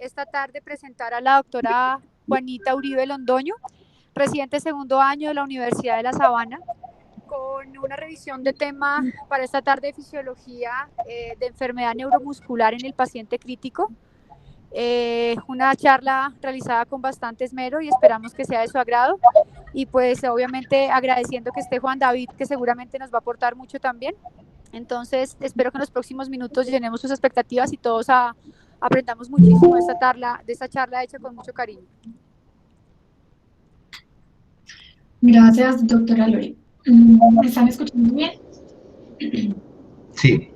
esta tarde presentar a la doctora Juanita Uribe Londoño, residente segundo año de la Universidad de La Sabana, con una revisión de tema para esta tarde de fisiología de enfermedad neuromuscular en el paciente crítico. Una charla realizada con bastante esmero y esperamos que sea de su agrado. Y pues obviamente agradeciendo que esté Juan David, que seguramente nos va a aportar mucho también. Entonces espero que en los próximos minutos llenemos sus expectativas y todos aprendamos muchísimo de esta charla hecha con mucho cariño. Gracias, doctora Lore. ¿Me están escuchando bien? Sí.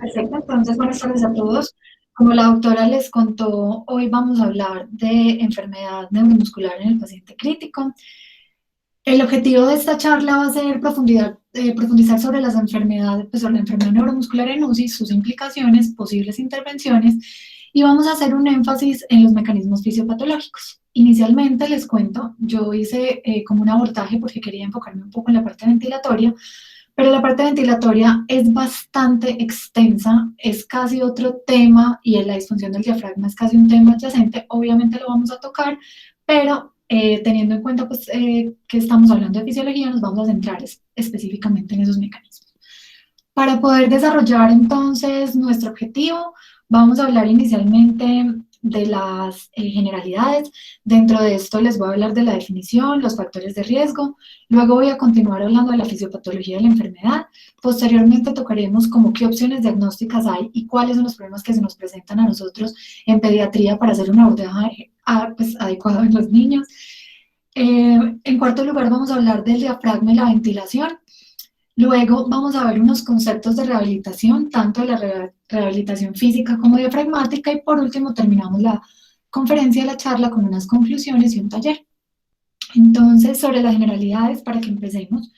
Perfecto, entonces buenas tardes a todos. Como la doctora les contó, hoy vamos a hablar de enfermedad neuromuscular en el paciente crítico. El objetivo de esta charla va a ser profundizar sobre las enfermedades, pues sobre la enfermedad neuromuscular en UCI, sus implicaciones, posibles intervenciones, y vamos a hacer un énfasis en los mecanismos fisiopatológicos. Inicialmente les cuento, yo hice como un abordaje porque quería enfocarme un poco en la parte ventilatoria, pero la parte ventilatoria es bastante extensa, es casi otro tema y en la disfunción del diafragma es casi un tema adyacente, obviamente lo vamos a tocar, pero teniendo en cuenta pues, que estamos hablando de fisiología, nos vamos a centrar específicamente en esos mecanismos. Para poder desarrollar entonces nuestro objetivo, vamos a hablar inicialmente de las generalidades. Dentro de esto les voy a hablar de la definición, los factores de riesgo. Luego voy a continuar hablando de la fisiopatología de la enfermedad. Posteriormente tocaremos como qué opciones diagnósticas hay y cuáles son los problemas que se nos presentan a nosotros en pediatría para hacer un abordaje pues, adecuado en los niños. En cuarto lugar vamos a hablar del diafragma y la ventilación. Luego vamos a ver unos conceptos de rehabilitación, tanto de la rehabilitación física como diafragmática, y por último terminamos la conferencia, la charla con unas conclusiones y un taller. Entonces, sobre las generalidades, para que empecemos,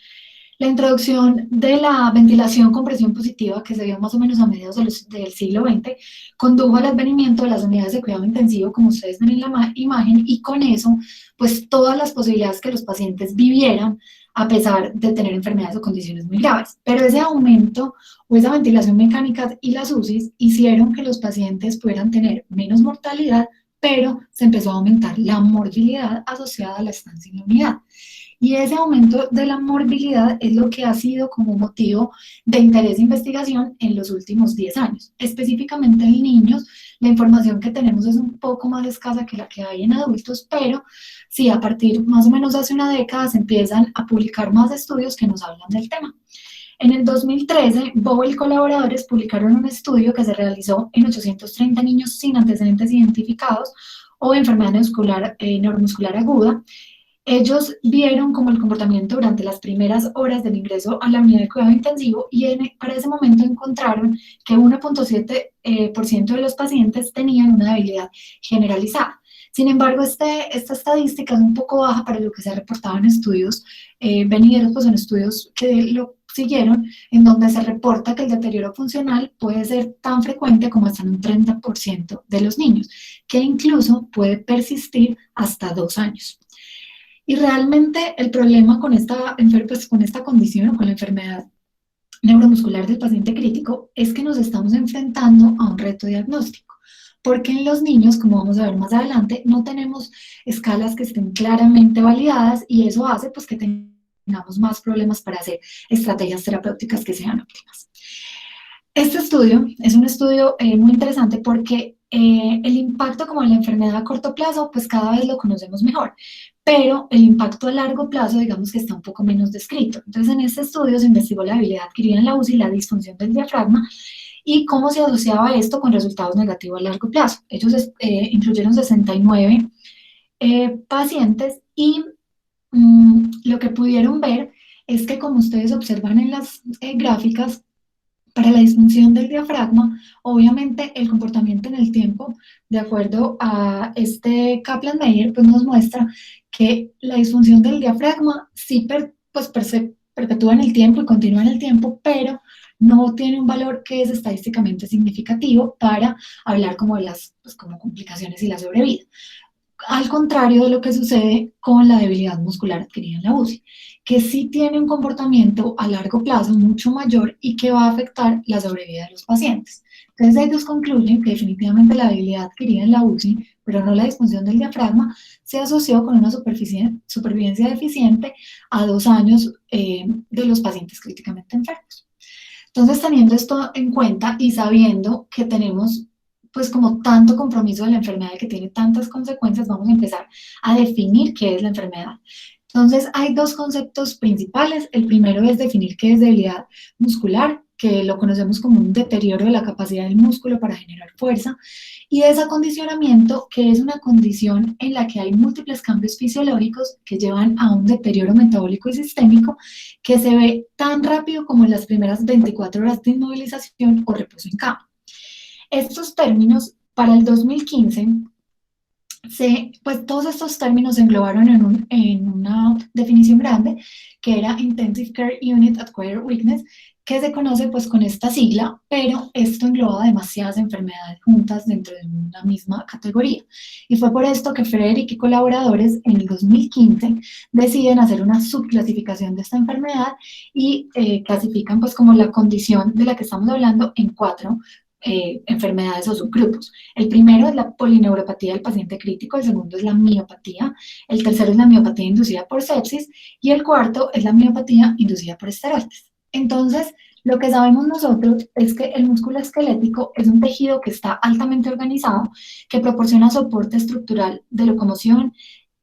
la introducción de la ventilación con presión positiva, que se dio más o menos a mediados del siglo XX, condujo al advenimiento de las unidades de cuidado intensivo, como ustedes ven en la imagen, y con eso, pues todas las posibilidades que los pacientes vivieran a pesar de tener enfermedades o condiciones muy graves. Pero ese aumento o esa ventilación mecánica y las UCIs hicieron que los pacientes pudieran tener menos mortalidad, pero se empezó a aumentar la morbilidad asociada a la estancia en la unidad. Y ese aumento de la morbilidad es lo que ha sido como motivo de interés de investigación en los últimos 10 años. Específicamente en niños, la información que tenemos es un poco más escasa que la que hay en adultos, pero sí, a partir más o menos hace una década se empiezan a publicar más estudios que nos hablan del tema. En el 2013, Bowe y colaboradores publicaron un estudio que se realizó en 830 niños sin antecedentes identificados o enfermedad neuromuscular aguda. Ellos vieron como el comportamiento durante las primeras horas del ingreso a la unidad de cuidado intensivo y para ese momento encontraron que 1,7% de los pacientes tenían una debilidad generalizada. Sin embargo, esta estadística es un poco baja para lo que se ha reportado en estudios venideros, pues en estudios que lo siguieron, en donde se reporta que el deterioro funcional puede ser tan frecuente como hasta en un 30% de los niños, que incluso puede persistir hasta 2 años. Y realmente el problema con esta condición o con la enfermedad neuromuscular del paciente crítico es que nos estamos enfrentando a un reto diagnóstico, porque en los niños, como vamos a ver más adelante, no tenemos escalas que estén claramente validadas y eso hace pues, que tengamos más problemas para hacer estrategias terapéuticas que sean óptimas. Este estudio es un estudio muy interesante porque el impacto como en la enfermedad a corto plazo, pues cada vez lo conocemos mejor, pero el impacto a largo plazo, digamos que está un poco menos descrito. Entonces, en este estudio se investigó la debilidad adquirida en la UCI, la disfunción del diafragma, y cómo se asociaba esto con resultados negativos a largo plazo. Ellos incluyeron 69 pacientes y lo que pudieron ver es que, como ustedes observan en las gráficas, para la disfunción del diafragma, obviamente el comportamiento en el tiempo, de acuerdo a este Kaplan-Meier, pues nos muestra que la disfunción del diafragma sí perpetúa en el tiempo y continúa en el tiempo, pero no tiene un valor que es estadísticamente significativo para hablar como de las como complicaciones y la sobrevida. al contrario de lo que sucede con la debilidad muscular adquirida en la UCI, que sí tiene un comportamiento a largo plazo mucho mayor y que va a afectar la sobrevida de los pacientes. Entonces ellos concluyen que definitivamente la debilidad adquirida en la UCI, pero no la disfunción del diafragma, se asoció con una supervivencia deficiente a 2 años de los pacientes críticamente enfermos. Entonces, teniendo esto en cuenta y sabiendo que tenemos pues como tanto compromiso de la enfermedad y que tiene tantas consecuencias, vamos a empezar a definir qué es la enfermedad. Entonces, hay dos conceptos principales. El primero es definir qué es debilidad muscular, que lo conocemos como un deterioro de la capacidad del músculo para generar fuerza, y desacondicionamiento, que es una condición en la que hay múltiples cambios fisiológicos que llevan a un deterioro metabólico y sistémico que se ve tan rápido como en las primeras 24 horas de inmovilización o reposo en cama. Estos términos, para el 2015, pues todos estos términos se englobaron en una definición grande que era Intensive Care Unit Acquired Weakness, que se conoce pues con esta sigla, pero esto engloba demasiadas enfermedades juntas dentro de una misma categoría. Y fue por esto que Frederick y colaboradores en el 2015 deciden hacer una subclasificación de esta enfermedad y clasifican pues como la condición de la que estamos hablando en 4 enfermedades o subgrupos. El primero es la polineuropatía del paciente crítico, el segundo es la miopatía, el tercero es la miopatía inducida por sepsis y el cuarto es la miopatía inducida por esteroides. Entonces, lo que sabemos nosotros es que el músculo esquelético es un tejido que está altamente organizado, que proporciona soporte estructural de locomoción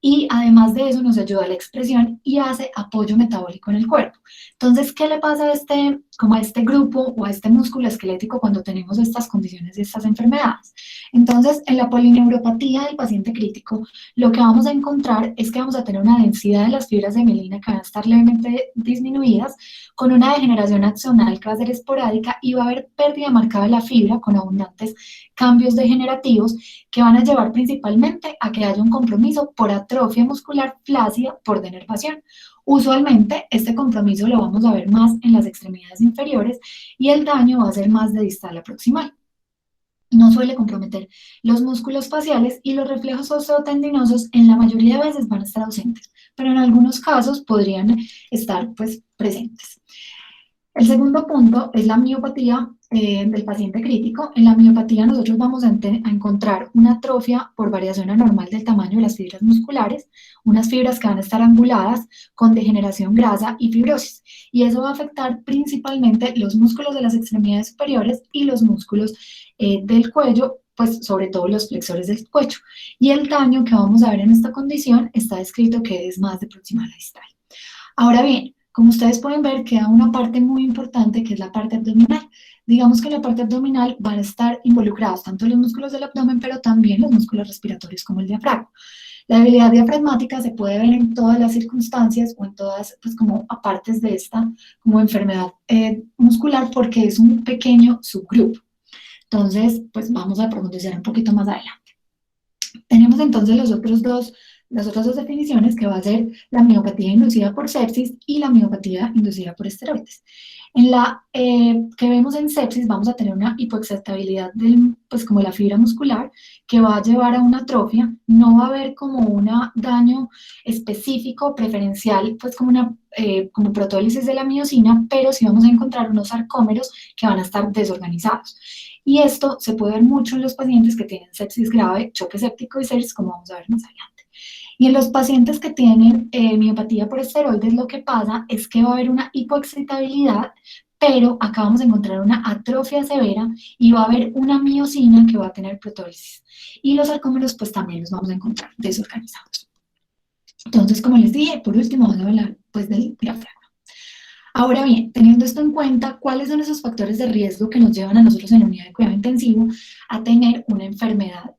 y además de eso nos ayuda a la expresión y hace apoyo metabólico en el cuerpo. Entonces, ¿qué le pasa a este grupo o a este músculo esquelético cuando tenemos estas condiciones y estas enfermedades? Entonces, en la polineuropatía del paciente crítico, lo que vamos a encontrar es que vamos a tener una densidad de las fibras de mielina que van a estar levemente disminuidas, con una degeneración axonal que va a ser esporádica y va a haber pérdida marcada de la fibra con abundantes cambios degenerativos que van a llevar principalmente a que haya un compromiso por atrofia muscular flácida por denervación. Usualmente este compromiso lo vamos a ver más en las extremidades inferiores y el daño va a ser más de distal a proximal. No suele comprometer los músculos faciales y los reflejos osteotendinosos en la mayoría de veces van a estar ausentes, pero en algunos casos podrían estar pues presentes. El segundo punto es la miopatía del paciente crítico. En la miopatía nosotros vamos a encontrar una atrofia por variación anormal del tamaño de las fibras musculares, unas fibras que van a estar anguladas con degeneración grasa y fibrosis. Y eso va a afectar principalmente los músculos de las extremidades superiores y los músculos del cuello, pues sobre todo los flexores del cuello. Y el daño que vamos a ver en esta condición está descrito que es más de proximal a distal. Ahora bien, como ustedes pueden ver, queda una parte muy importante que es la parte abdominal. Digamos que en la parte abdominal van a estar involucrados tanto los músculos del abdomen, pero también los músculos respiratorios como el diafragma. La debilidad diafragmática se puede ver en todas las circunstancias o en todas, pues como apartes de esta como enfermedad muscular porque es un pequeño subgrupo. Entonces, pues vamos a profundizar un poquito más adelante. Tenemos entonces las otras dos definiciones que va a ser la miopatía inducida por sepsis y la miopatía inducida por esteroides. En la que vemos en sepsis vamos a tener una hipoexcitabilidad pues como la fibra muscular que va a llevar a una atrofia, no va a haber como un daño específico, preferencial, pues como protólisis de la miocina, pero sí vamos a encontrar unos sarcómeros que van a estar desorganizados. Y esto se puede ver mucho en los pacientes que tienen sepsis grave, choque séptico y sepsis, como vamos a ver más adelante. Y en los pacientes que tienen miopatía por esteroides, lo que pasa es que va a haber una hipoexcitabilidad, pero acá vamos a encontrar una atrofia severa y va a haber una miocina que va a tener protólisis. Y los sarcómeros, pues también los vamos a encontrar desorganizados. Entonces, como les dije, por último vamos a hablar pues del diafragma. Ahora bien, teniendo esto en cuenta, ¿cuáles son esos factores de riesgo que nos llevan a nosotros en la unidad de cuidado intensivo a tener una enfermedad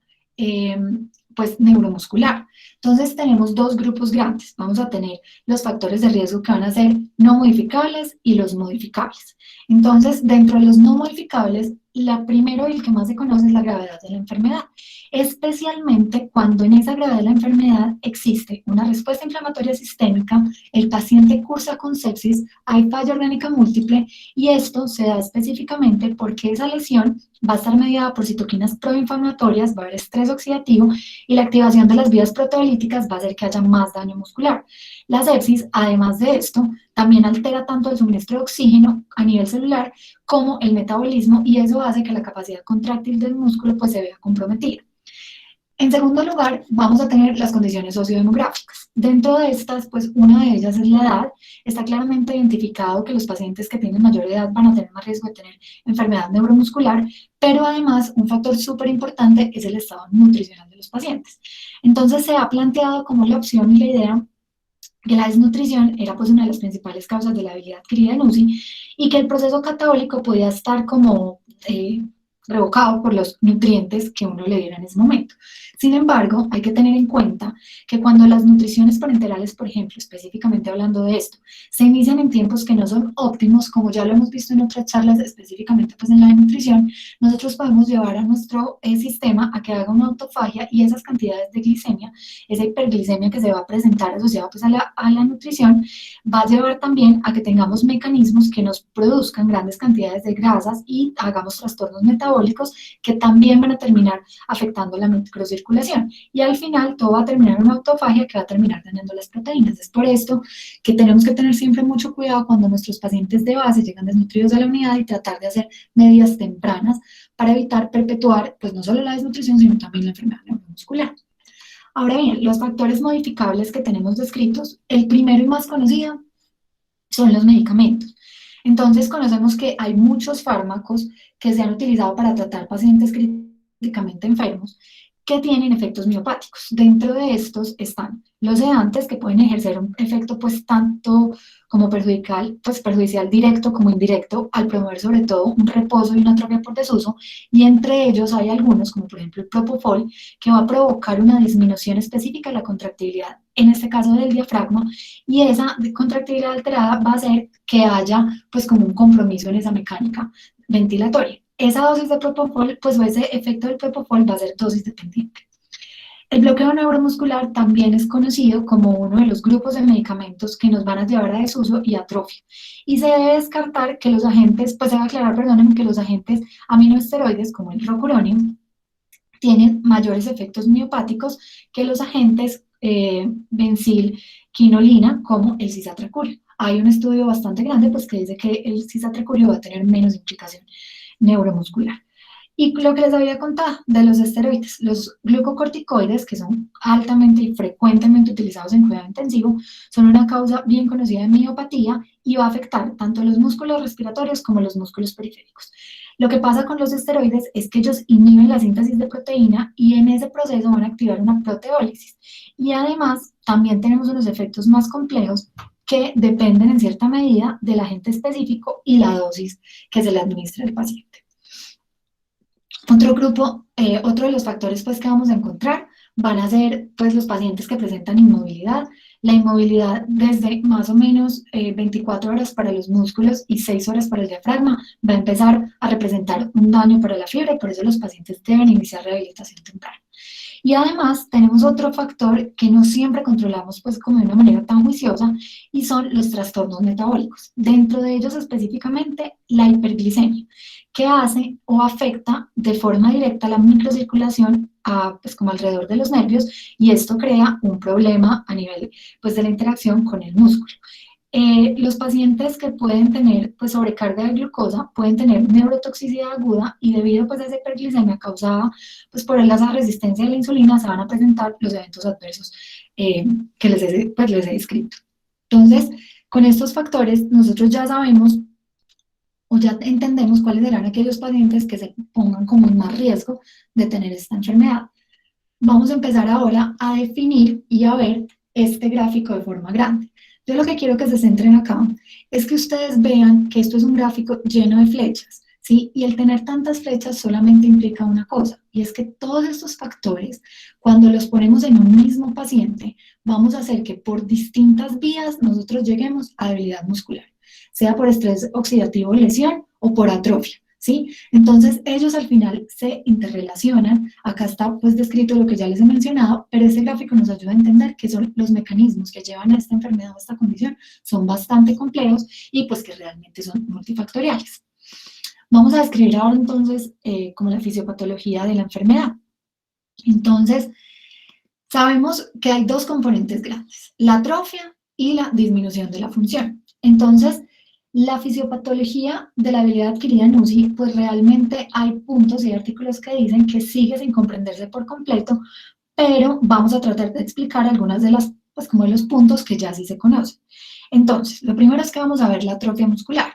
pues neuromuscular? Entonces tenemos dos grupos grandes. Vamos a tener los factores de riesgo que van a ser no modificables y los modificables. Entonces, dentro de los no modificables, la primero y el que más se conoce es la gravedad de la enfermedad, especialmente cuando en esa gravedad de la enfermedad existe una respuesta inflamatoria sistémica, el paciente cursa con sepsis, hay falla orgánica múltiple y esto se da específicamente porque esa lesión va a estar mediada por citoquinas proinflamatorias, va a haber estrés oxidativo y la activación de las vías proteolíticas va a hacer que haya más daño muscular. La sepsis, además de esto, también altera tanto el suministro de oxígeno a nivel celular como el metabolismo y eso hace que la capacidad contráctil del músculo pues se vea comprometida. En segundo lugar, vamos a tener las condiciones sociodemográficas. Dentro de estas, pues una de ellas es la edad. Está claramente identificado que los pacientes que tienen mayor edad van a tener más riesgo de tener enfermedad neuromuscular, pero además un factor súper importante es el estado nutricional de los pacientes. Entonces se ha planteado como la opción y la idea que la desnutrición era pues una de las principales causas de la habilidad adquirida en UCI y que el proceso catabólico podía estar como revocado por los nutrientes que uno le diera en ese momento. Sin embargo, hay que tener en cuenta que cuando las nutriciones parenterales, por ejemplo, específicamente hablando de esto, se inician en tiempos que no son óptimos, como ya lo hemos visto en otras charlas, específicamente pues en la de nutrición, nosotros podemos llevar a nuestro sistema a que haga una autofagia y esas cantidades de glicemia, esa hiperglicemia que se va a presentar asociada pues a la nutrición, va a llevar también a que tengamos mecanismos que nos produzcan grandes cantidades de grasas y hagamos trastornos metabólicos que también van a terminar afectando la microcirculación. Y al final todo va a terminar en una autofagia que va a terminar dañando las proteínas. Es por esto que tenemos que tener siempre mucho cuidado cuando nuestros pacientes de base llegan desnutridos a la unidad y tratar de hacer medidas tempranas para evitar perpetuar pues no solo la desnutrición sino también la enfermedad neuromuscular. Ahora bien, los factores modificables que tenemos descritos, el primero y más conocido son los medicamentos. Entonces conocemos que hay muchos fármacos que se han utilizado para tratar pacientes críticamente enfermos que tienen efectos miopáticos. Dentro de estos están los sedantes que pueden ejercer un efecto pues tanto como perjudicial directo como indirecto al promover sobre todo un reposo y una atrofia por desuso y entre ellos hay algunos como por ejemplo el propofol que va a provocar una disminución específica de la contractibilidad en este caso del diafragma y esa contractibilidad alterada va a hacer que haya pues como un compromiso en esa mecánica ventilatoria. Esa dosis de propofol, pues o ese efecto del propofol va a ser dosis dependiente. El bloqueo neuromuscular también es conocido como uno de los grupos de medicamentos que nos van a llevar a desuso y atrofia. Y se debe descartar que los agentes, pues se debe aclarar, perdónenme, que los agentes aminoesteroides como el rocuronio tienen mayores efectos miopáticos que los agentes benzilquinolina como el cisatracurio. Hay un estudio bastante grande pues que dice que el cisatracurio va a tener menos implicación neuromuscular. Y lo que les había contado de los esteroides, los glucocorticoides, que son altamente y frecuentemente utilizados en cuidado intensivo, son una causa bien conocida de miopatía y va a afectar tanto los músculos respiratorios como los músculos periféricos. Lo que pasa con los esteroides es que ellos inhiben la síntesis de proteína y en ese proceso van a activar una proteólisis. Y además, también tenemos unos efectos más complejos que dependen en cierta medida del agente específico y la dosis que se le administra al paciente. Otro grupo, otro de los factores pues, que vamos a encontrar van a ser pues, los pacientes que presentan inmovilidad. La inmovilidad desde más o menos 24 horas para los músculos y 6 horas para el diafragma va a empezar a representar un daño para la fibra y por eso los pacientes deben iniciar rehabilitación temprana. Y además tenemos otro factor que no siempre controlamos pues como de una manera tan juiciosa y son los trastornos metabólicos. Dentro de ellos específicamente la hiperglicemia, que hace o afecta de forma directa la microcirculación pues como alrededor de los nervios y esto crea un problema a nivel pues de la interacción con el músculo. Los pacientes que pueden tener pues, sobrecarga de glucosa pueden tener neurotoxicidad aguda y debido pues, a esa hiperglicemia causada pues, por esa resistencia a la insulina se van a presentar los eventos adversos que les he descrito. Entonces, con estos factores nosotros ya sabemos o ya entendemos cuáles serán aquellos pacientes que se pongan como en más riesgo de tener esta enfermedad. Vamos a empezar ahora a definir y a ver este gráfico de forma grande. Yo lo que quiero que se centren acá es que ustedes vean que esto es un gráfico lleno de flechas, ¿sí? Y el tener tantas flechas solamente implica una cosa, y es que todos estos factores, cuando los ponemos en un mismo paciente, vamos a hacer que por distintas vías nosotros lleguemos a debilidad muscular, sea por estrés oxidativo o lesión o por atrofia. ¿Sí? Entonces ellos al final se interrelacionan, acá está pues descrito lo que ya les he mencionado, pero este gráfico nos ayuda a entender que son los mecanismos que llevan a esta enfermedad o a esta condición, son bastante complejos y pues que realmente son multifactoriales. Vamos a describir ahora entonces como la fisiopatología de la enfermedad. Entonces, sabemos que hay dos componentes grandes, la atrofia y la disminución de la función. Entonces, la fisiopatología de la habilidad adquirida en UCI, pues realmente hay puntos y artículos que dicen que sigue sin comprenderse por completo, pero vamos a tratar de explicar algunas de las, pues como de los puntos que ya sí se conocen. Entonces, lo primero es que vamos a ver la atrofia muscular.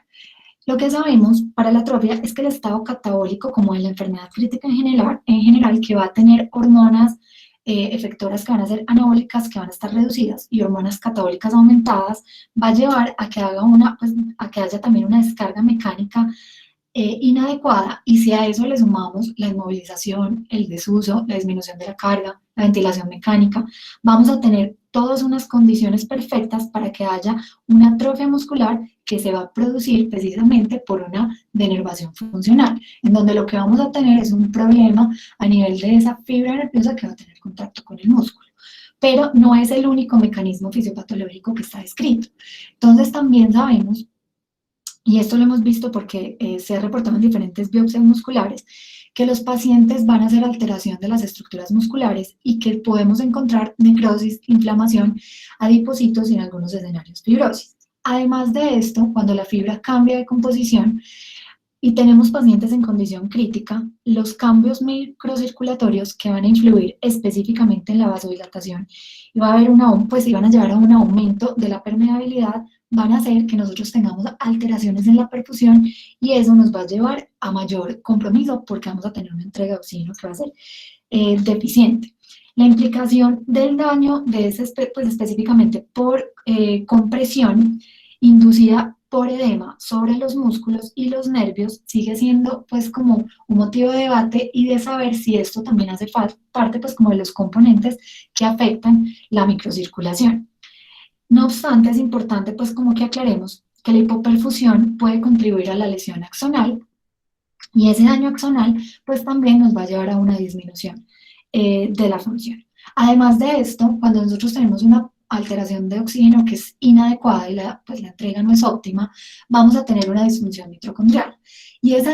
Lo que sabemos para la atrofia es que el estado catabólico, como en la enfermedad crítica en general que va a tener hormonas efectoras que van a ser anabólicas, que van a estar reducidas, y hormonas catabólicas aumentadas, va a llevar a que, pues, a que haya también una descarga mecánica inadecuada, y si a eso le sumamos la inmovilización, el desuso, la disminución de la carga, la ventilación mecánica, vamos a tener todas unas condiciones perfectas para que haya una atrofia muscular que se va a producir precisamente por una denervación funcional, en donde lo que vamos a tener es un problema a nivel de esa fibra nerviosa que va a tener contacto con el músculo. Pero no es el único mecanismo fisiopatológico que está descrito. Entonces también sabemos, y esto lo hemos visto porque se ha reportado en diferentes biopsias musculares, que los pacientes van a hacer alteración de las estructuras musculares y que podemos encontrar necrosis, inflamación, adipocitos y en algunos escenarios fibrosis. Además de esto, cuando la fibra cambia de composición y tenemos pacientes en condición crítica, los cambios microcirculatorios que van a influir específicamente en la vasodilatación y va a haber pues, y van a llevar a un aumento de la permeabilidad, van a hacer que nosotros tengamos alteraciones en la perfusión y eso nos va a llevar a mayor compromiso porque vamos a tener una entrega de oxígeno que va a ser deficiente. La implicación del daño de ese, pues específicamente por compresión inducida por edema sobre los músculos y los nervios sigue siendo pues como un motivo de debate y de saber si esto también hace parte pues como de los componentes que afectan la microcirculación. No obstante, es importante pues como que aclaremos que la hipoperfusión puede contribuir a la lesión axonal y ese daño axonal pues también nos va a llevar a una disminución de la función. Además de esto, cuando nosotros tenemos una alteración de oxígeno que es inadecuada y pues la entrega no es óptima, vamos a tener una disfunción mitocondrial. Y esa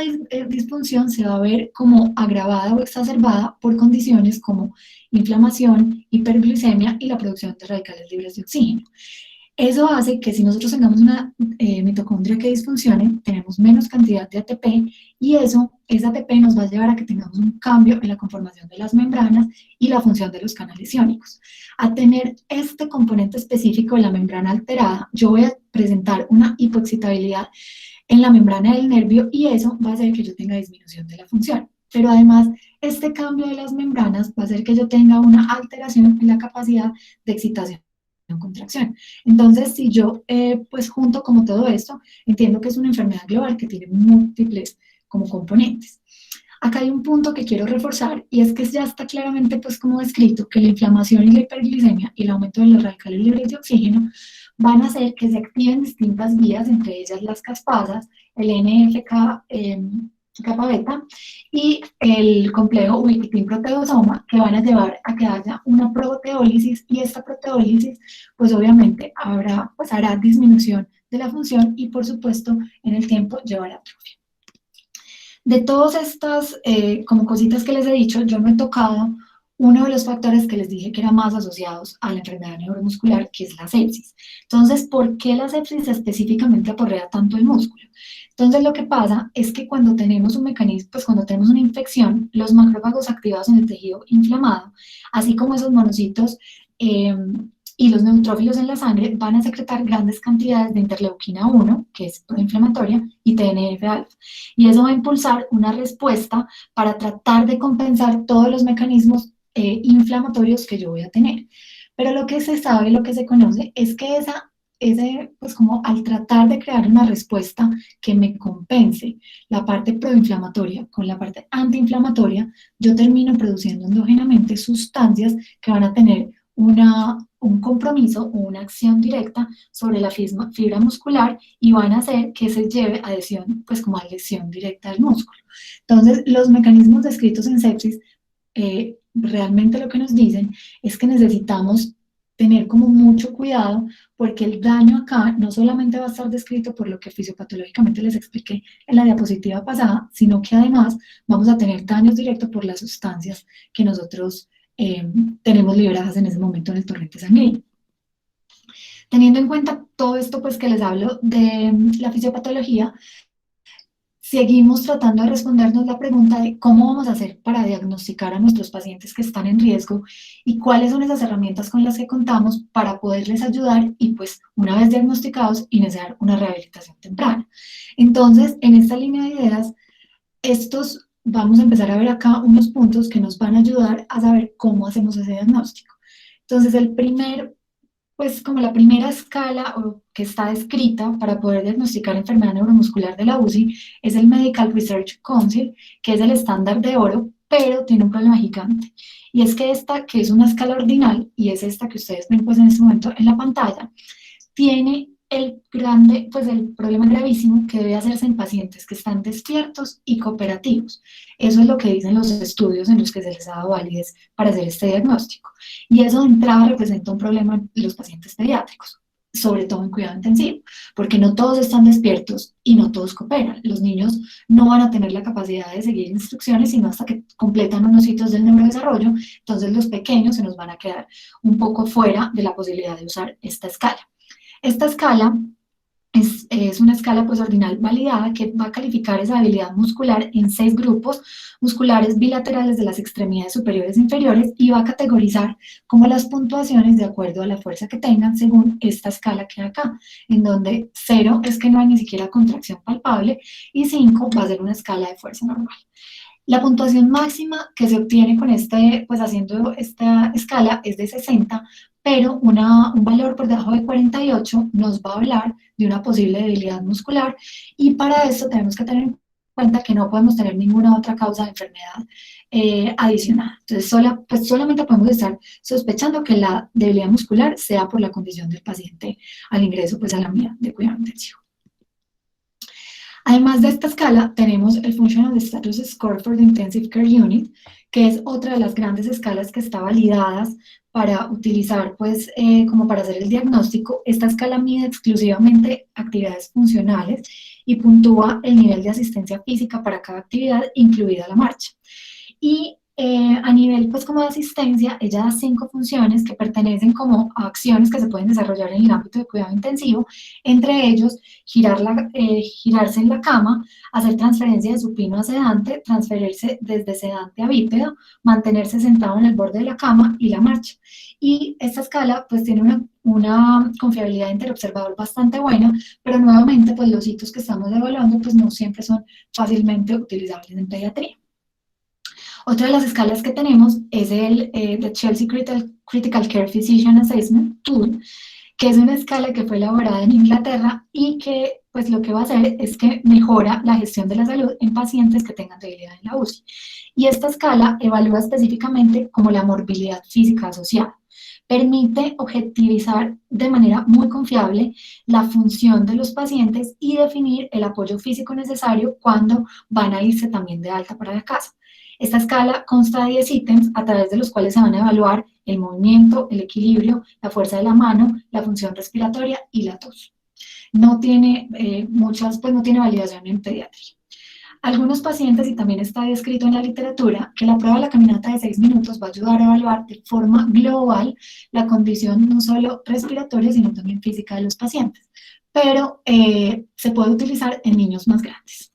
disfunción se va a ver como agravada o exacerbada por condiciones como inflamación, hiperglicemia y la producción de radicales libres de oxígeno. Eso hace que si nosotros tengamos una mitocondria que disfuncione, tenemos menos cantidad de ATP y esa ATP nos va a llevar a que tengamos un cambio en la conformación de las membranas y la función de los canales iónicos. A tener este componente específico de la membrana alterada, yo voy a presentar una hipoexcitabilidad en la membrana del nervio y eso va a hacer que yo tenga disminución de la función. Pero además, este cambio de las membranas va a hacer que yo tenga una alteración en la capacidad de excitación contracción. Entonces, si yo, pues junto como todo esto, entiendo que es una enfermedad global que tiene múltiples como componentes. Acá hay un punto que quiero reforzar y es que ya está claramente pues como descrito que la inflamación y la hiperglicemia y el aumento de los radicales libres de oxígeno van a hacer que se activen distintas vías, entre ellas las caspasas, el NF-kappa beta y el complejo ubiquitin-proteasoma que van a llevar a que haya una proteólisis y esta proteólisis pues obviamente hará disminución de la función y por supuesto en el tiempo llevará atrofia. De todas estas como cositas que les he dicho, yo me he tocado uno de los factores que les dije que eran más asociados a la enfermedad neuromuscular, que es la sepsis. Entonces, ¿por qué la sepsis específicamente aporrea tanto el músculo? Entonces, lo que pasa es que cuando tenemos un mecanismo, pues cuando tenemos una infección, los macrófagos activados en el tejido inflamado, así como esos monocitos y los neutrófilos en la sangre, van a secretar grandes cantidades de interleuquina 1, que es proinflamatoria, y TNF-alfa. Y eso va a impulsar una respuesta para tratar de compensar todos los mecanismos inflamatorios que yo voy a tener. Pero lo que se sabe, lo que se conoce, es que pues como al tratar de crear una respuesta que me compense la parte proinflamatoria con la parte antiinflamatoria, yo termino produciendo endógenamente sustancias que van a tener un compromiso o una acción directa sobre la fibra muscular y van a hacer que se lleve a adhesión, pues como a lesión directa del músculo. Entonces, los mecanismos descritos en sepsis realmente lo que nos dicen es que necesitamos tener como mucho cuidado porque el daño acá no solamente va a estar descrito por lo que fisiopatológicamente les expliqué en la diapositiva pasada, sino que además vamos a tener daños directos por las sustancias que nosotros tenemos liberadas en ese momento en el torrente sanguíneo. Teniendo en cuenta todo esto, pues que les hablo de la fisiopatología, seguimos tratando de respondernos la pregunta de cómo vamos a hacer para diagnosticar a nuestros pacientes que están en riesgo y cuáles son esas herramientas con las que contamos para poderles ayudar y pues una vez diagnosticados iniciar una rehabilitación temprana. Entonces, en esta línea de ideas, vamos a empezar a ver acá unos puntos que nos van a ayudar a saber cómo hacemos ese diagnóstico. Entonces, pues como la primera escala que está descrita para poder diagnosticar enfermedad neuromuscular de la UCI es el Medical Research Council, que es el estándar de oro, pero tiene un problema gigante. Y es que esta, que es una escala ordinal, y es esta que ustedes ven pues en este momento en la pantalla, tiene el problema gravísimo que debe hacerse en pacientes que están despiertos y cooperativos. Eso es lo que dicen los estudios en los que se les ha dado validez para hacer este diagnóstico. Y eso de entrada representa un problema en los pacientes pediátricos, sobre todo en cuidado intensivo, porque no todos están despiertos y no todos cooperan. Los niños no van a tener la capacidad de seguir instrucciones sino hasta que completan unos hitos del neurodesarrollo, entonces los pequeños se nos van a quedar un poco fuera de la posibilidad de usar esta escala. Esta escala es una escala pues ordinal validada que va a calificar esa habilidad muscular en 6 grupos musculares bilaterales de las extremidades superiores e inferiores y va a categorizar como las puntuaciones de acuerdo a la fuerza que tengan según esta escala que hay acá, en donde 0 es que no hay ni siquiera contracción palpable y 5 va a ser una escala de fuerza normal. La puntuación máxima que se obtiene con pues haciendo esta escala es de 60, pero un valor por debajo de 48 nos va a hablar de una posible debilidad muscular y para eso tenemos que tener en cuenta que no podemos tener ninguna otra causa de enfermedad adicional. Entonces, solamente podemos estar sospechando que la debilidad muscular sea por la condición del paciente al ingreso pues, a la unidad de cuidado intensivo. Además de esta escala, tenemos el Functional Status Score for the Intensive Care Unit, que es otra de las grandes escalas que está validadas para utilizar, pues, como para hacer el diagnóstico. Esta escala mide exclusivamente actividades funcionales y puntúa el nivel de asistencia física para cada actividad, incluida la marcha. Y a nivel, pues, como de asistencia, ella da 5 funciones que pertenecen como a acciones que se pueden desarrollar en el ámbito de cuidado intensivo, entre ellos, girarse en la cama, hacer transferencia de supino a sedante, transferirse desde sedante a bípedo, mantenerse sentado en el borde de la cama y la marcha. Y esta escala, pues, tiene una confiabilidad interobservador bastante buena, pero nuevamente, pues, los hitos que estamos evaluando, pues, no siempre son fácilmente utilizables en pediatría. Otra de las escalas que tenemos es el The Chelsea Critical Care Physician Assessment Tool, que es una escala que fue elaborada en Inglaterra y que pues lo que va a hacer es que mejora la gestión de la salud en pacientes que tengan debilidad en la UCI. Y esta escala evalúa específicamente como la morbilidad física asociada. Permite objetivizar de manera muy confiable la función de los pacientes y definir el apoyo físico necesario cuando van a irse también de alta para la casa. Esta escala consta de 10 ítems a través de los cuales se van a evaluar el movimiento, el equilibrio, la fuerza de la mano, la función respiratoria y la tos. No tiene no tiene validación en pediatría. Algunos pacientes, y también está descrito en la literatura, que la prueba de la caminata de 6 minutos va a ayudar a evaluar de forma global la condición no solo respiratoria, sino también física de los pacientes. Pero se puede utilizar en niños más grandes.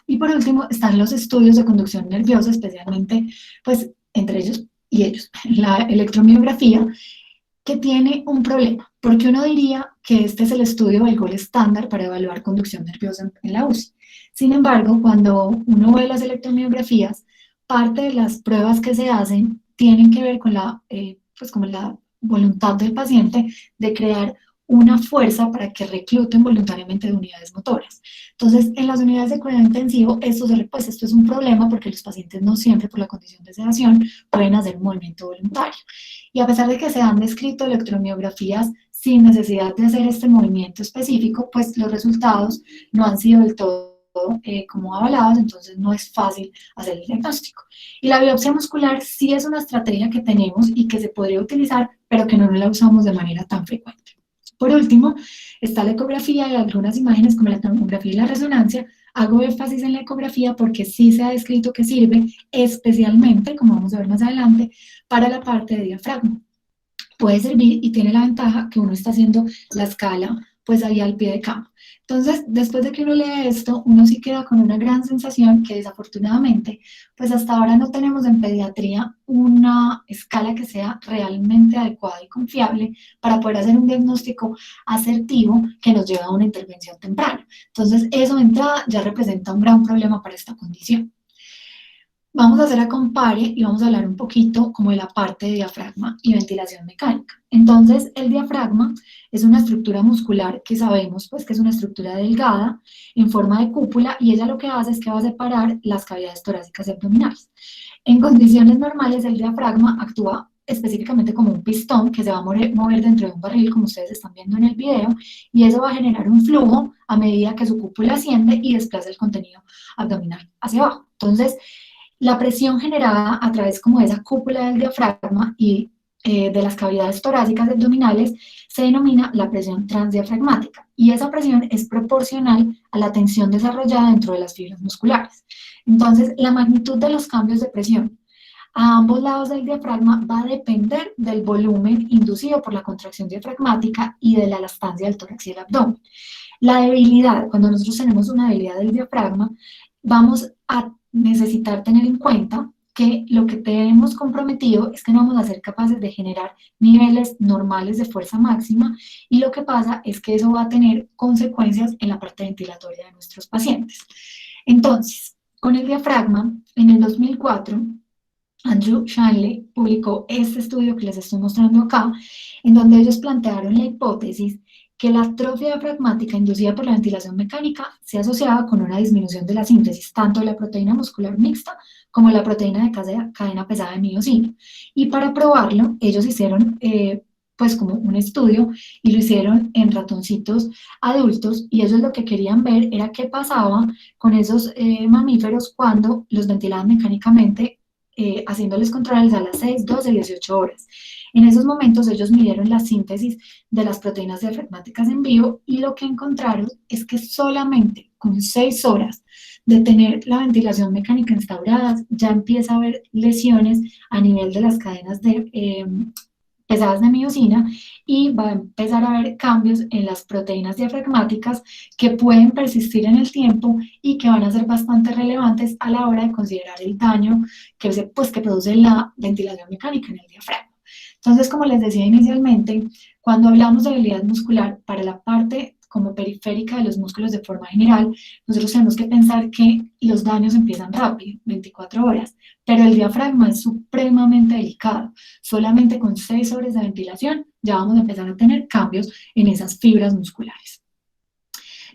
Y por último están los estudios de conducción nerviosa, especialmente, pues, entre ellos y ellos, la electromiografía, que tiene un problema, porque uno diría que este es el estudio o el gold estándar para evaluar conducción nerviosa en la UCI. Sin embargo, cuando uno ve las electromiografías, parte de las pruebas que se hacen tienen que ver con como la voluntad del paciente de crear una fuerza para que recluten voluntariamente de unidades motoras. Entonces, en las unidades de cuidado intensivo, esto es un problema porque los pacientes no siempre por la condición de sedación pueden hacer un movimiento voluntario. Y a pesar de que se han descrito electromiografías sin necesidad de hacer este movimiento específico, pues los resultados no han sido del todo como avalados, entonces no es fácil hacer el diagnóstico. Y la biopsia muscular sí es una estrategia que tenemos y que se podría utilizar, pero que no la usamos de manera tan frecuente. Por último, está la ecografía y algunas imágenes como la tomografía y la resonancia. Hago énfasis en la ecografía porque sí se ha descrito que sirve especialmente, como vamos a ver más adelante, para la parte de diafragma. Puede servir y tiene la ventaja que uno está haciendo la escala pues ahí al pie de cama. Entonces, después de que uno lee esto, uno sí queda con una gran sensación que desafortunadamente, pues hasta ahora no tenemos en pediatría una escala que sea realmente adecuada y confiable para poder hacer un diagnóstico asertivo que nos lleve a una intervención temprana. Entonces, eso de entrada ya representa un gran problema para esta condición. Vamos a hacer a compare y vamos a hablar un poquito como de la parte de diafragma y ventilación mecánica. Entonces, el diafragma es una estructura muscular que sabemos pues que es una estructura delgada en forma de cúpula y ella lo que hace es que va a separar las cavidades torácicas y abdominales. En condiciones normales, el diafragma actúa específicamente como un pistón que se va a mover dentro de un barril, como ustedes están viendo en el video, y eso va a generar un flujo a medida que su cúpula asciende y desplaza el contenido abdominal hacia abajo. Entonces, la presión generada a través como de esa cúpula del diafragma y de las cavidades torácicas y abdominales se denomina la presión transdiafragmática y esa presión es proporcional a la tensión desarrollada dentro de las fibras musculares. Entonces, la magnitud de los cambios de presión a ambos lados del diafragma va a depender del volumen inducido por la contracción diafragmática y de la elastancia del tórax y el abdomen. La debilidad, cuando nosotros tenemos una debilidad del diafragma, vamos a necesitar tener en cuenta que lo que tenemos comprometido es que no vamos a ser capaces de generar niveles normales de fuerza máxima y lo que pasa es que eso va a tener consecuencias en la parte ventilatoria de nuestros pacientes. Entonces, con el diafragma, en el 2004, Andrew Shanley publicó este estudio que les estoy mostrando acá, en donde ellos plantearon la hipótesis que la atrofia diafragmática inducida por la ventilación mecánica se asociaba con una disminución de la síntesis, tanto de la proteína muscular mixta como la proteína de cadena pesada de miocina. Y para probarlo, ellos hicieron pues como un estudio y lo hicieron en ratoncitos adultos y ellos lo que querían ver era qué pasaba con esos mamíferos cuando los ventilaban mecánicamente haciéndoles controles a las 6, 12 y 18 horas. En esos momentos ellos midieron la síntesis de las proteínas diafragmáticas en vivo y lo que encontraron es que solamente con 6 horas de tener la ventilación mecánica instaurada ya empieza a haber lesiones a nivel de las cadenas pesadas de miocina y va a empezar a haber cambios en las proteínas diafragmáticas que pueden persistir en el tiempo y que van a ser bastante relevantes a la hora de considerar el daño que produce la ventilación mecánica en el diafragma. Entonces, como les decía inicialmente, cuando hablamos de debilidad muscular para la parte como periférica de los músculos de forma general, nosotros tenemos que pensar que los daños empiezan rápido, 24 horas, pero el diafragma es supremamente delicado. Solamente con 6 horas de ventilación ya vamos a empezar a tener cambios en esas fibras musculares.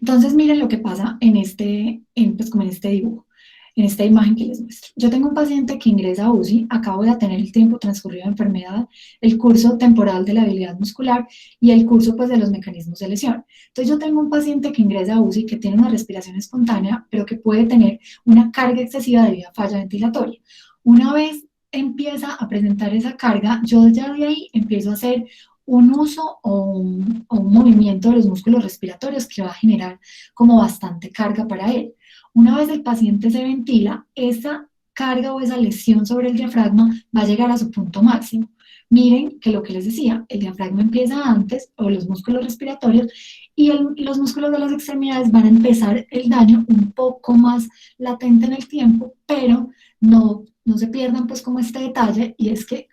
Entonces, miren lo que pasa en este dibujo. En esta imagen que les muestro. Yo tengo un paciente que ingresa a UCI, acabo de tener el tiempo transcurrido de enfermedad, el curso temporal de la habilidad muscular y el curso pues de los mecanismos de lesión. Entonces yo tengo un paciente que ingresa a UCI que tiene una respiración espontánea, pero que puede tener una carga excesiva debido a falla ventilatoria. Una vez empieza a presentar esa carga, yo ya de ahí empiezo a hacer un uso o un movimiento de los músculos respiratorios que va a generar como bastante carga para él. Una vez el paciente se ventila, esa carga o esa lesión sobre el diafragma va a llegar a su punto máximo. Miren que lo que les decía, el diafragma empieza antes, o los músculos respiratorios, y los músculos de las extremidades van a empezar el daño un poco más latente en el tiempo, pero no se pierdan pues como este detalle, y es que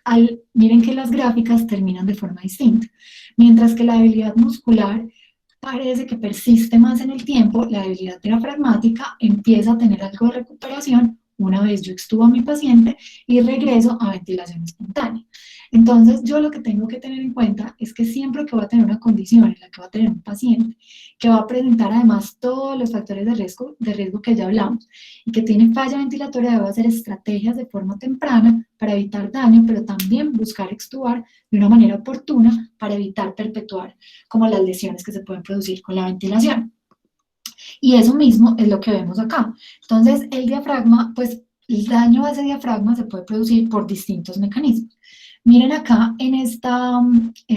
miren que las gráficas terminan de forma distinta. Mientras que la debilidad muscular parece que persiste más en el tiempo, la debilidad diafragmática empieza a tener algo de recuperación una vez yo extubo a mi paciente y regreso a ventilación espontánea. Entonces, yo lo que tengo que tener en cuenta es que siempre que voy a tener una condición en la que va a tener un paciente que va a presentar además todos los factores de riesgo que ya hablamos y que tiene falla ventilatoria, debo hacer estrategias de forma temprana para evitar daño, pero también buscar extubar de una manera oportuna para evitar perpetuar como las lesiones que se pueden producir con la ventilación. Y eso mismo es lo que vemos acá. Entonces, el diafragma, pues el daño a ese diafragma se puede producir por distintos mecanismos. Miren acá en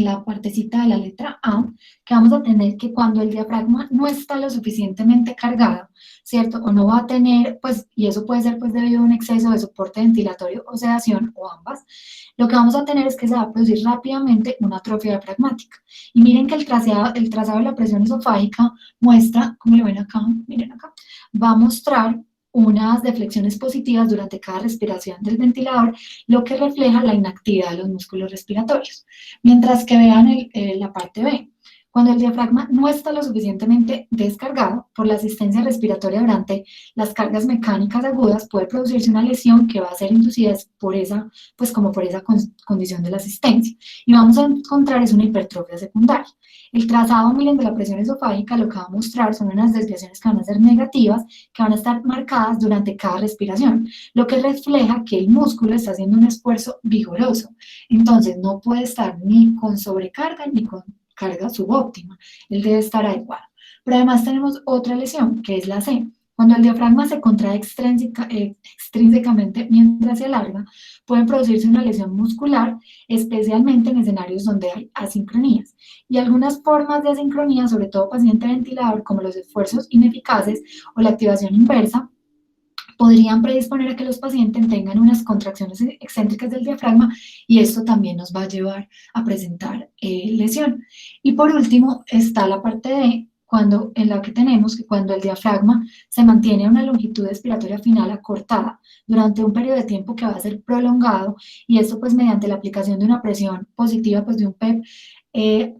la partecita de la letra A, que vamos a tener que cuando el diafragma no está lo suficientemente cargado, ¿cierto? O no va a tener, pues, y eso puede ser pues debido a un exceso de soporte ventilatorio o sedación o ambas, lo que vamos a tener es que se va a producir rápidamente una atrofia diafragmática. Y miren que el trazado de la presión esofágica muestra, como lo ven acá, miren acá, va a mostrar unas deflexiones positivas durante cada respiración del ventilador, lo que refleja la inactividad de los músculos respiratorios. Mientras que vean la parte B, cuando el diafragma no está lo suficientemente descargado por la asistencia respiratoria durante las cargas mecánicas agudas, puede producirse una lesión que va a ser inducida por esa, pues como por esa condición de la asistencia. Y vamos a encontrar es una hipertrofia secundaria. El trazado, miren, de la presión esofágica lo que va a mostrar son unas desviaciones que van a ser negativas, que van a estar marcadas durante cada respiración, lo que refleja que el músculo está haciendo un esfuerzo vigoroso. Entonces, no puede estar ni con sobrecarga ni con carga subóptima. Él debe estar adecuado. Pero además tenemos otra lesión, que es la C. Cuando el diafragma se contrae extrínsecamente mientras se alarga, puede producirse una lesión muscular, especialmente en escenarios donde hay asincronías. Y algunas formas de asincronía, sobre todo paciente ventilador, como los esfuerzos ineficaces o la activación inversa, podrían predisponer a que los pacientes tengan unas contracciones excéntricas del diafragma y esto también nos va a llevar a presentar lesión. Y por último está la parte D, en la que tenemos que cuando el diafragma se mantiene a una longitud expiratoria final acortada durante un periodo de tiempo que va a ser prolongado y esto pues mediante la aplicación de una presión positiva pues de un PEP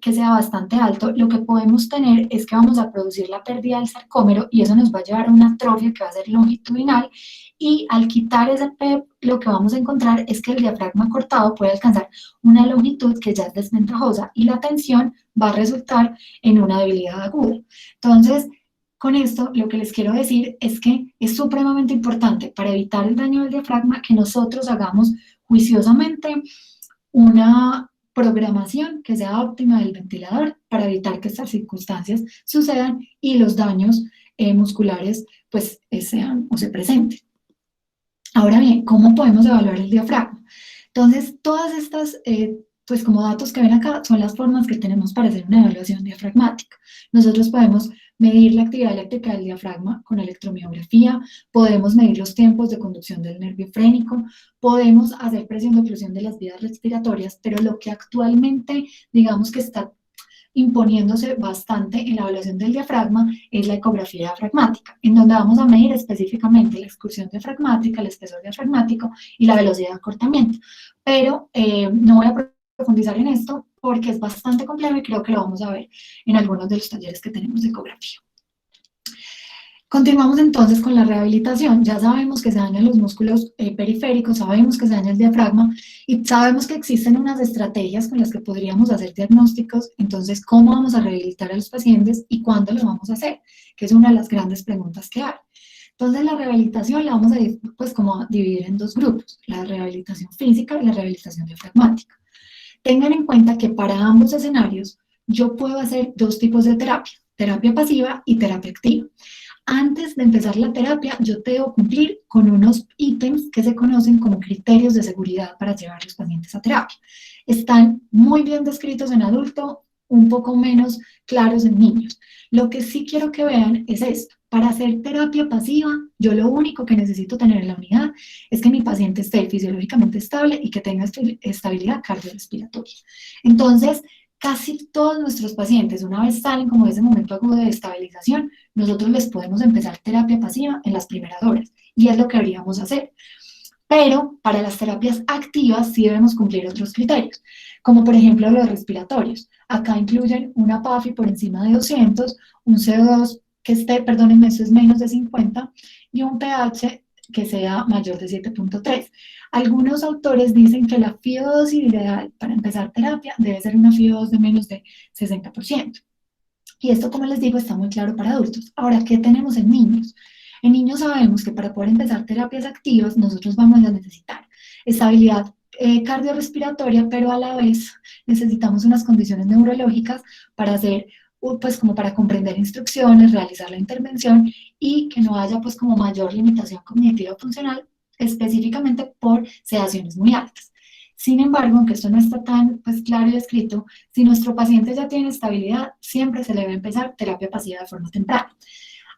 que sea bastante alto, lo que podemos tener es que vamos a producir la pérdida del sarcómero y eso nos va a llevar a una atrofia que va a ser longitudinal y al quitar ese PEP lo que vamos a encontrar es que el diafragma cortado puede alcanzar una longitud que ya es desventajosa y la tensión va a resultar en una debilidad aguda. Entonces, con esto lo que les quiero decir es que es supremamente importante para evitar el daño del diafragma que nosotros hagamos juiciosamente una programación que sea óptima del ventilador para evitar que estas circunstancias sucedan y los daños musculares pues sean o se presenten. Ahora bien, ¿cómo podemos evaluar el diafragma? Entonces, todas estas pues como datos que ven acá son las formas que tenemos para hacer una evaluación diafragmática. Nosotros podemos medir la actividad eléctrica del diafragma con electromiografía, podemos medir los tiempos de conducción del nervio frénico, podemos hacer presión de oclusión de las vías respiratorias, pero lo que actualmente digamos que está imponiéndose bastante en la evaluación del diafragma es la ecografía diafragmática, en donde vamos a medir específicamente la excursión diafragmática, el espesor diafragmático y la velocidad de acortamiento. Pero no voy a profundizar en esto porque es bastante complejo y creo que lo vamos a ver en algunos de los talleres que tenemos de ecografía. Continuamos entonces con la rehabilitación. Ya sabemos que se dañan los músculos periféricos, sabemos que se daña el diafragma y sabemos que existen unas estrategias con las que podríamos hacer diagnósticos. Entonces, ¿cómo vamos a rehabilitar a los pacientes y cuándo lo vamos a hacer? Que es una de las grandes preguntas que hay. Entonces, la rehabilitación la vamos a pues, como dividir en dos grupos, la rehabilitación física y la rehabilitación diafragmática. Tengan en cuenta que para ambos escenarios yo puedo hacer dos tipos de terapia, terapia pasiva y terapia activa. Antes de empezar la terapia, yo debo cumplir con unos ítems que se conocen como criterios de seguridad para llevar a los pacientes a terapia. Están muy bien descritos en adulto, un poco menos claros en niños. Lo que sí quiero que vean es esto. Para hacer terapia pasiva, yo lo único que necesito tener en la unidad es que mi paciente esté fisiológicamente estable y que tenga estabilidad cardiorrespiratoria. Entonces, casi todos nuestros pacientes, una vez salen como de ese momento agudo de estabilización, nosotros les podemos empezar terapia pasiva en las primeras horas, y es lo que deberíamos hacer. Pero para las terapias activas sí debemos cumplir otros criterios, como por ejemplo los respiratorios. Acá incluyen una PAFI por encima de 200, un CO2 que esté, perdónenme, eso es menos de 50, y un pH que sea mayor de 7.3. Algunos autores dicen que la FiO2 ideal para empezar terapia debe ser una FiO2 de menos de 60%. Y esto, como les digo, está muy claro para adultos. Ahora, ¿qué tenemos en niños? En niños sabemos que para poder empezar terapias activas, nosotros vamos a necesitar estabilidad cardiorrespiratoria, pero a la vez necesitamos unas condiciones neurológicas para hacer pues como para comprender instrucciones, realizar la intervención y que no haya pues como mayor limitación cognitiva o funcional, específicamente por sedaciones muy altas. Sin embargo, aunque esto no está tan pues, claro y escrito, si nuestro paciente ya tiene estabilidad, siempre se le debe empezar terapia pasiva de forma temprana.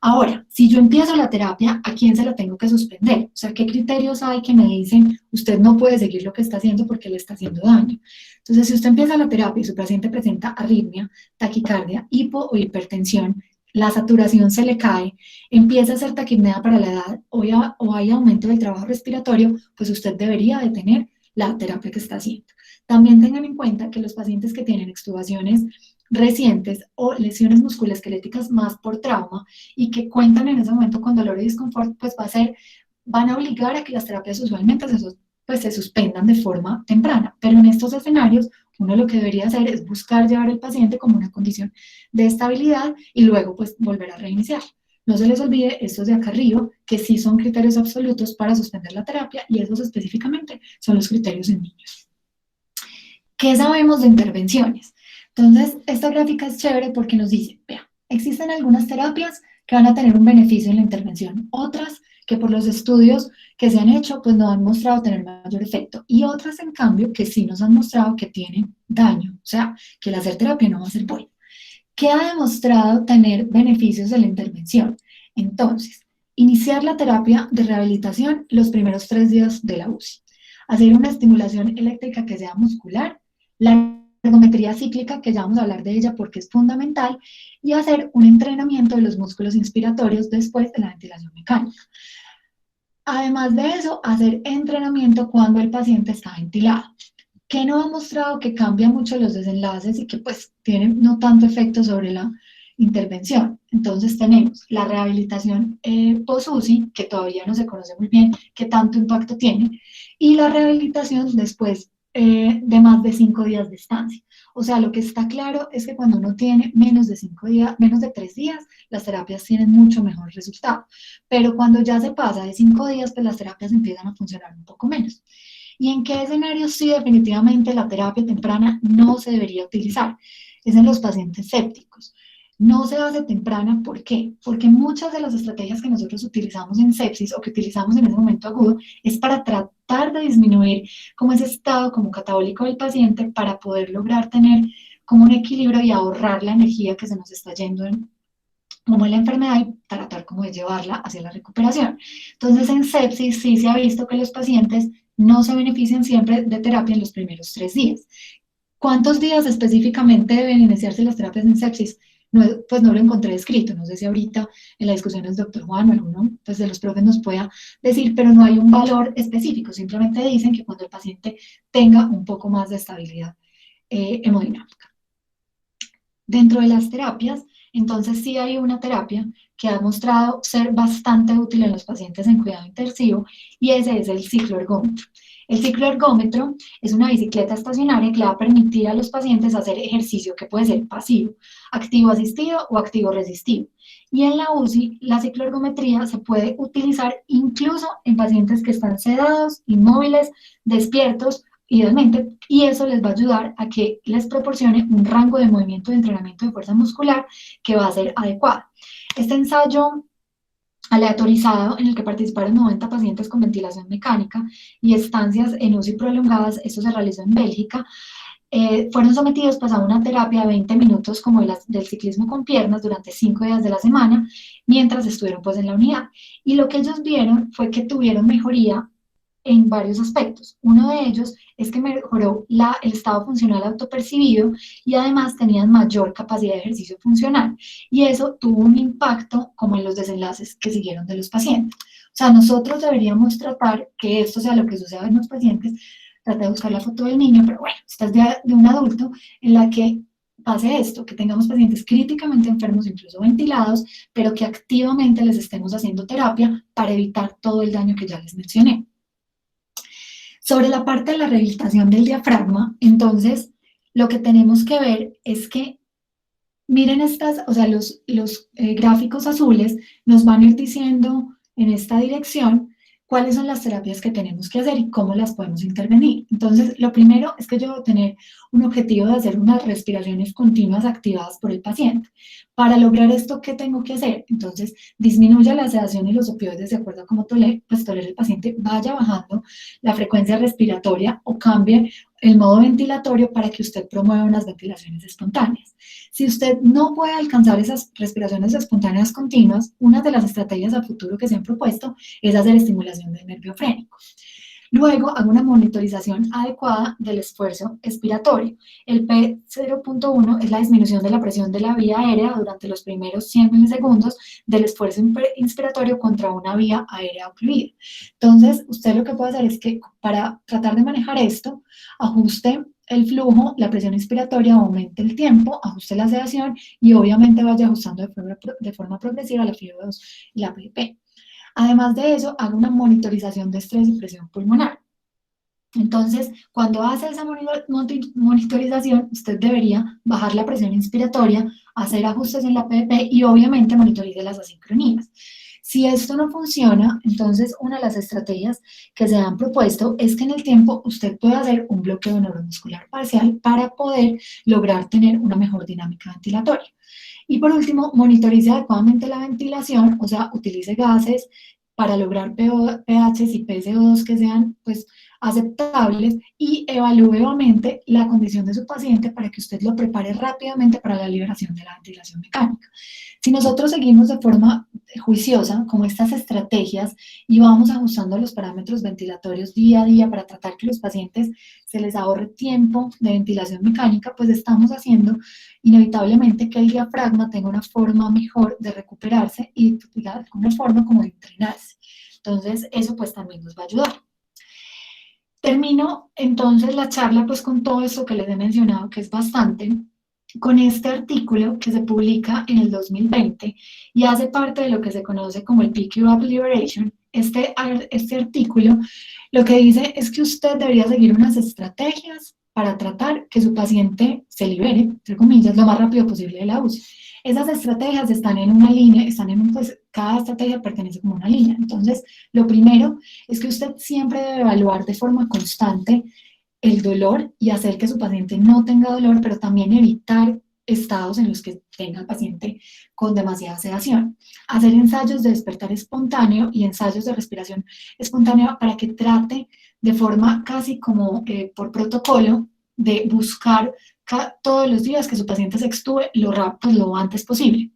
Ahora, si yo empiezo la terapia, ¿a quién se la tengo que suspender? O sea, ¿qué criterios hay que me dicen usted no puede seguir lo que está haciendo porque le está haciendo daño? Entonces, si usted empieza la terapia y su paciente presenta arritmia, taquicardia, hipo o hipertensión, la saturación se le cae, empieza a hacer taquipnea para la edad o hay aumento del trabajo respiratorio, pues usted debería detener la terapia que está haciendo. También tengan en cuenta que los pacientes que tienen extubaciones recientes o lesiones musculoesqueléticas más por trauma y que cuentan en ese momento con dolor y disconfort, pues van a obligar a que las terapias usualmente pues se suspendan de forma temprana. Pero en estos escenarios, uno lo que debería hacer es buscar llevar al paciente como una condición de estabilidad y luego pues volver a reiniciar. No se les olvide estos de acá arriba, que sí son criterios absolutos para suspender la terapia y esos específicamente son los criterios en niños. ¿Qué sabemos de intervenciones? Entonces, esta gráfica es chévere porque nos dice, vea, existen algunas terapias que van a tener un beneficio en la intervención, otras que por los estudios que se han hecho, pues no han mostrado tener mayor efecto, y otras, en cambio, que sí nos han mostrado que tienen daño, o sea, que el hacer terapia no va a ser bueno. ¿Qué ha demostrado tener beneficios de la intervención? Entonces, iniciar la terapia de rehabilitación los primeros 3 días de la UCI, hacer una estimulación eléctrica que sea muscular, la ergometría cíclica, que ya vamos a hablar de ella porque es fundamental, y hacer un entrenamiento de los músculos inspiratorios después de la ventilación mecánica. Además de eso, hacer entrenamiento cuando el paciente está ventilado, que no ha mostrado que cambia mucho los desenlaces y que pues tiene no tanto efecto sobre la intervención. Entonces tenemos la rehabilitación post-UCI, que todavía no se conoce muy bien qué tanto impacto tiene, y la rehabilitación después de más de 5 días de estancia. O sea, lo que está claro es que cuando uno tiene menos de 5 días, menos de 3 días, las terapias tienen mucho mejor resultado. Pero cuando ya se pasa de 5 días, pues las terapias empiezan a funcionar un poco menos. ¿Y en qué escenarios sí definitivamente la terapia temprana no se debería utilizar? Es en los pacientes sépticos. No se hace temprana, ¿por qué? Porque muchas de las estrategias que nosotros utilizamos en sepsis o que utilizamos en ese momento agudo es para tratar de disminuir como ese estado como catabólico del paciente para poder lograr tener como un equilibrio y ahorrar la energía que se nos está yendo como en la enfermedad y tratar como de llevarla hacia la recuperación. Entonces en sepsis sí se ha visto que los pacientes no se benefician siempre de terapia en los primeros 3 días. ¿Cuántos días específicamente deben iniciarse las terapias en sepsis? No, pues no lo encontré escrito, no sé si ahorita en la discusión del doctor Juan o alguno pues de los profes nos pueda decir, pero no hay un valor específico, simplemente dicen que cuando el paciente tenga un poco más de estabilidad hemodinámica. Dentro de las terapias, entonces sí hay una terapia que ha mostrado ser bastante útil en los pacientes en cuidado intensivo y ese es el cicloergómetro. El cicloergómetro es una bicicleta estacionaria que le va a permitir a los pacientes hacer ejercicio que puede ser pasivo, activo asistido o activo resistivo. Y en la UCI, la cicloergometría se puede utilizar incluso en pacientes que están sedados, inmóviles, despiertos, idealmente, y eso les va a ayudar a que les proporcione un rango de movimiento de entrenamiento de fuerza muscular que va a ser adecuado. Este ensayo aleatorizado en el que participaron 90 pacientes con ventilación mecánica y estancias en UCI prolongadas, esto se realizó en Bélgica, fueron sometidos pues, a una terapia de 20 minutos como del ciclismo con piernas durante 5 días de la semana, mientras estuvieron pues, en la unidad. Y lo que ellos vieron fue que tuvieron mejoría en varios aspectos. Uno de ellos es que mejoró el estado funcional autopercibido y además tenían mayor capacidad de ejercicio funcional. Y eso tuvo un impacto como en los desenlaces que siguieron de los pacientes. O sea, nosotros deberíamos tratar que esto sea lo que suceda en los pacientes. Traté de buscar la foto del niño, pero bueno, esta es de un adulto en la que pase esto, que tengamos pacientes críticamente enfermos, incluso ventilados, pero que activamente les estemos haciendo terapia para evitar todo el daño que ya les mencioné. Sobre la parte de la rehabilitación del diafragma, entonces, lo que tenemos que ver es que, miren los gráficos azules nos van a ir diciendo en esta dirección cuáles son las terapias que tenemos que hacer y cómo las podemos intervenir. Entonces, lo primero es que yo debo tener un objetivo de hacer unas respiraciones continuas activadas por el paciente. Para lograr esto, ¿qué tengo que hacer? Entonces, disminuya la sedación y los opioides de acuerdo a cómo tolere el paciente, vaya bajando la frecuencia respiratoria o cambie el modo ventilatorio para que usted promueva unas ventilaciones espontáneas. Si usted no puede alcanzar esas respiraciones espontáneas continuas, una de las estrategias a futuro que se han propuesto es hacer estimulación del nervio frénico. Luego hago una monitorización adecuada del esfuerzo expiratorio. El P0.1 es la disminución de la presión de la vía aérea durante los primeros 100 milisegundos del esfuerzo inspiratorio contra una vía aérea ocluida. Entonces, usted lo que puede hacer es que para tratar de manejar esto, ajuste el flujo, la presión inspiratoria, aumente el tiempo, ajuste la sedación y obviamente vaya ajustando de forma progresiva la FIO2 y la PDP. Además de eso, hago una monitorización de estrés y presión pulmonar. Entonces, cuando hace esa monitorización, usted debería bajar la presión inspiratoria, hacer ajustes en la PDP y obviamente monitorice las asincronías. Si esto no funciona, entonces una de las estrategias que se han propuesto es que en el tiempo usted pueda hacer un bloqueo neuromuscular parcial para poder lograr tener una mejor dinámica ventilatoria. Y por último, monitorice adecuadamente la ventilación, o sea, utilice gases para lograr pHs y PCO2 que sean pues, aceptables y evalúe obviamente la condición de su paciente para que usted lo prepare rápidamente para la liberación de la ventilación mecánica. Si nosotros seguimos de forma juiciosa como estas estrategias y vamos ajustando los parámetros ventilatorios día a día para tratar que los pacientes se les ahorre tiempo de ventilación mecánica, pues estamos haciendo inevitablemente que el diafragma tenga una forma mejor de recuperarse y una forma como de entrenarse. Entonces, eso pues también nos va a ayudar. Termino entonces la charla pues con todo esto que les he mencionado, que es bastante, con este artículo que se publica en el 2020 y hace parte de lo que se conoce como el PQ Up Liberation. Este artículo lo que dice es que usted debería seguir unas estrategias para tratar que su paciente se libere, entre comillas, lo más rápido posible de la UCI. Esas estrategias están en una línea, pues cada estrategia pertenece como una línea. Entonces, lo primero es que usted siempre debe evaluar de forma constante el dolor y hacer que su paciente no tenga dolor, pero también evitar estados en los que tenga el paciente con demasiada sedación. Hacer ensayos de despertar espontáneo y ensayos de respiración espontánea para que trate de forma casi como por protocolo de buscar todos los días que su paciente se extúe lo antes posible.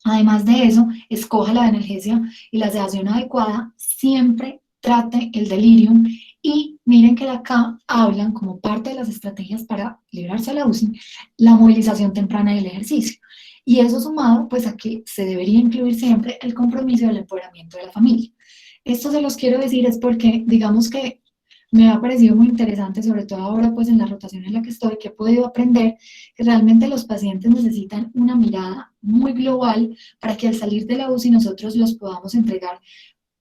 Además de eso, escoja la analgesia y la sedación adecuada, siempre trate el delirium y miren que acá hablan como parte de las estrategias para librarse a la UCI, la movilización temprana y el ejercicio. Y eso sumado pues a que se debería incluir siempre el compromiso del empoderamiento de la familia. Esto se los quiero decir es porque digamos que me ha parecido muy interesante, sobre todo ahora pues en la rotación en la que estoy, que he podido aprender que realmente los pacientes necesitan una mirada muy global para que al salir de la UCI nosotros los podamos entregar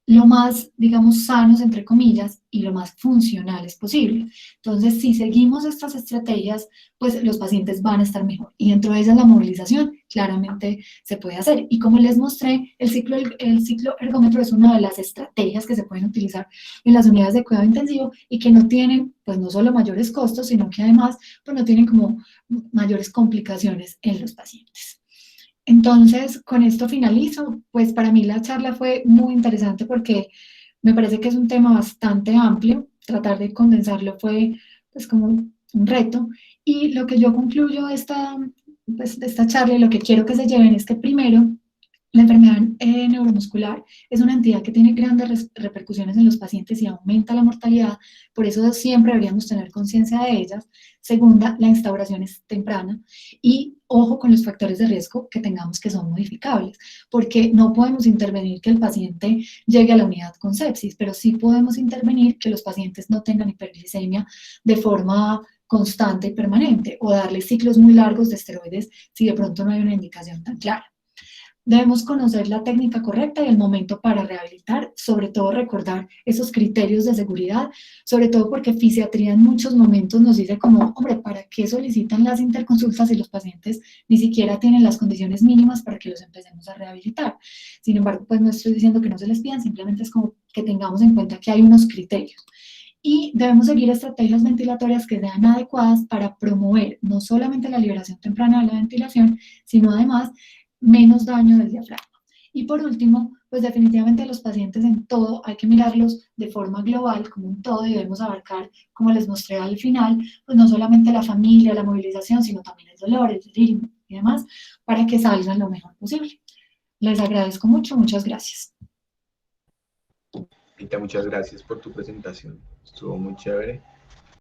lo más, digamos, sanos, entre comillas, y lo más funcionales posible. Entonces, si seguimos estas estrategias, pues los pacientes van a estar mejor. Y dentro de ellas la movilización claramente se puede hacer. Y como les mostré, el ciclo ergómetro es una de las estrategias que se pueden utilizar en las unidades de cuidado intensivo y que no tienen, pues no solo mayores costos, sino que además, pues no tienen como mayores complicaciones en los pacientes. Entonces, con esto finalizo. Pues para mí la charla fue muy interesante porque me parece que es un tema bastante amplio. Tratar de condensarlo fue pues como un reto. Y lo que yo concluyo de esta charla y lo que quiero que se lleven es que primero, la enfermedad neuromuscular es una entidad que tiene grandes repercusiones en los pacientes y aumenta la mortalidad, por eso siempre deberíamos tener conciencia de ellas. Segunda, la instauración es temprana y ojo con los factores de riesgo que tengamos que son modificables, porque no podemos intervenir que el paciente llegue a la unidad con sepsis, pero sí podemos intervenir que los pacientes no tengan hiperglicemia de forma constante y permanente o darles ciclos muy largos de esteroides si de pronto no hay una indicación tan clara. Debemos conocer la técnica correcta y el momento para rehabilitar, sobre todo recordar esos criterios de seguridad, sobre todo porque fisiatría en muchos momentos nos dice como, hombre, ¿para qué solicitan las interconsultas si los pacientes ni siquiera tienen las condiciones mínimas para que los empecemos a rehabilitar? Sin embargo, pues no estoy diciendo que no se les pidan, simplemente es como que tengamos en cuenta que hay unos criterios. Y debemos seguir estrategias ventilatorias que sean adecuadas para promover no solamente la liberación temprana de la ventilación, sino además menos daño del diafragma. Y por último, pues definitivamente los pacientes en todo hay que mirarlos de forma global, como un todo, y debemos abarcar, como les mostré al final, pues no solamente la familia, la movilización, sino también el dolor, el delirio y demás, para que salgan lo mejor posible. Les agradezco mucho, muchas gracias. Rita, muchas gracias por tu presentación. Estuvo muy chévere.